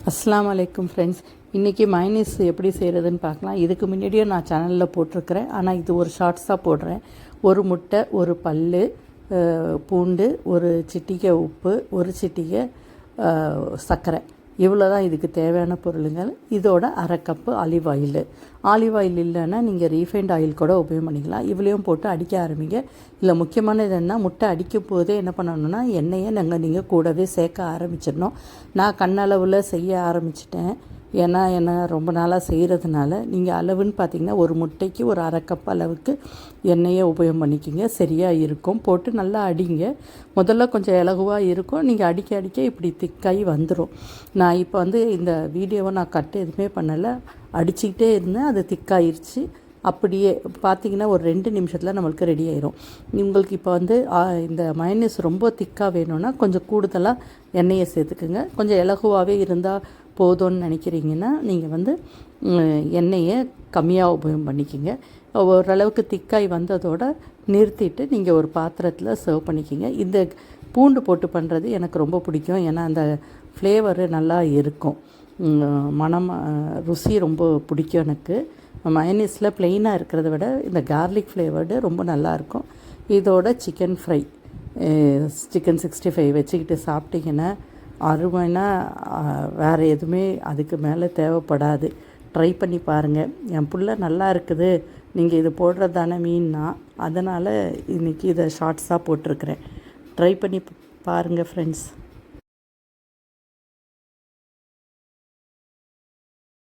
அஸ்ஸலாமு அலைக்கும் ஃப்ரெண்ட்ஸ். இன்றைக்கி மைனஸ் எப்படி செய்கிறதுன்னு பார்க்கலாம். இதுக்கு முன்னாடியே நான் சேனலில் போட்டிருக்கிறேன். ஆனால் இது ஒரு ஷார்ட்ஸாக போடுறேன். ஒரு முட்டை, ஒரு பல் பூண்டு, ஒரு சிட்டிகை உப்பு, ஒரு சிட்டிகை சர்க்கரை, இவ்வளோ தான் இதுக்கு தேவையான பொருளுங்கள். இதோட அரை கப்பு ஆலிவ் ஆயில் இல்லைன்னா நீங்கள் ரீஃபைண்ட் ஆயில் கூட உபயோகம் பண்ணிக்கலாம். இவ்வளையும் போட்டு அடிக்க ஆரம்பிங்க. இல்லை முக்கியமானது என்ன, முட்டை அடிக்கும் போதே என்ன பண்ணணுன்னா எண்ணெயை நீங்கள் கூடவே சேர்க்க ஆரம்பிச்சிடணும். நான் கண்ணளவில் செய்ய ஆரம்பிச்சிட்டேன். ஏன்னா என்ன ரொம்ப நாளாக செய்கிறதுனால நீங்கள் அளவுன்னு பார்த்திங்கன்னா ஒரு முட்டைக்கு ஒரு அரை கப் அளவுக்கு எண்ணெயை உபயோகம் பண்ணிக்கிங்க, சரியாக இருக்கும். போட்டு நல்லா அடிங்க. முதல்ல கொஞ்சம் இலகுவாக இருக்கும். நீங்கள் அடிக்க இப்படி திக்காகி வந்துடும். நான் இப்போ இந்த வீடியோவை நான் கட்டு எதுவுமே பண்ணலை, அடிச்சுக்கிட்டே இருந்தேன். அது திக்காயிருச்சு. அப்படியே பார்த்திங்கன்னா ஒரு 2 நிமிஷத்தில் நம்மளுக்கு ரெடி ஆயிரும். உங்களுக்கு இப்போ இந்த மயோனைஸ் ரொம்ப திக்காக வேணும்னா கொஞ்சம் கூடுதலாக எண்ணெயை சேர்த்துக்குங்க. கொஞ்சம் இலகுவாகவே இருந்தால் போதும்னு நினைக்கிறீங்கன்னா நீங்கள் எண்ணெயை கம்மியாக உபயோகம் பண்ணிக்கிங்க. ஓரளவுக்கு திக்காய் வந்ததோட நிறுத்திட்டு நீங்கள் ஒரு பாத்திரத்தில் சர்வ் பண்ணிக்கிங்க. இந்த பூண்டு போட்டு பண்ணுறது எனக்கு ரொம்ப பிடிக்கும். ஏன்னா அந்த ஃப்ளேவரு நல்லா இருக்கும், மனம் ருசி ரொம்ப பிடிக்கும் எனக்கு. மயோனைஸில் ப்ளெயினாக இருக்கிறத விட இந்த கார்லிக் ஃப்ளேவர்டு ரொம்ப நல்லாயிருக்கும். இதோட சிக்கன் 65 வச்சுக்கிட்டு சாப்பிட்டிங்கன்னா அருமைனா வேறு எதுவுமே அதுக்கு மேலே தேவைப்படாது. ட்ரை பண்ணி பாருங்கள். என் புள்ள நல்லா இருக்குது, நீங்கள் இது போடுறது தானே மீன்னா, அதனால் இன்றைக்கி இதை ஷார்ட்ஸாக போட்டிருக்கிறேன். ட்ரை பண்ணி பாருங்கள் ஃப்ரெண்ட்ஸ்.